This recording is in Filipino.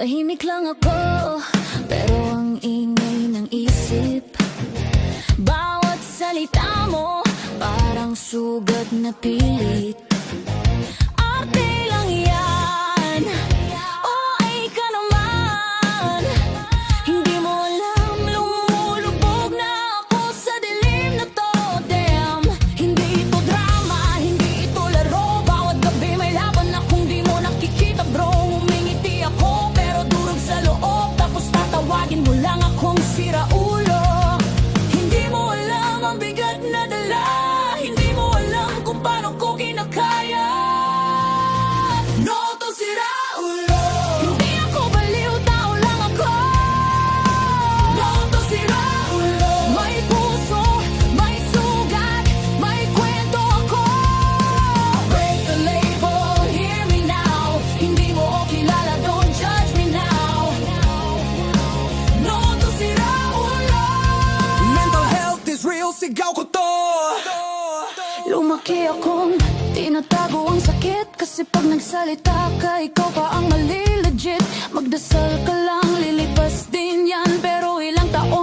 Tahimik lang ako, pero ang ingay ng isip. Bawat salita mo, parang sugat na pilit. Arte lang yan, o ay ka naman. Hindi mo alam, lumulubog na ako sa dilim na to. Damn, hindi ito drama, hindi ito laro. Bawat gabi may laban akong di mo nakikita bro. Humingiti ako, pero durog sa loob. Tapos tatawagin mo lang akong siraulo. Hindi mo alam ang bigat na dala. Hindi mo alam kung paano ko kinakaya. No to siraulo. Hindi ako baliw, tao lang ako. No to siraulo. May puso, may sugat, may kwento ako. Break the label, hear me now. Hindi mo ako kilala, don't judge me now. No to siraulo. Mental health is real, sigaw ko to. Lumaki akong tinatago ang sakit. Kasi pag nagsalita ka, ikaw pa ang mali legit. Magdasal ka lang, lilipas din yan. Pero ilang taon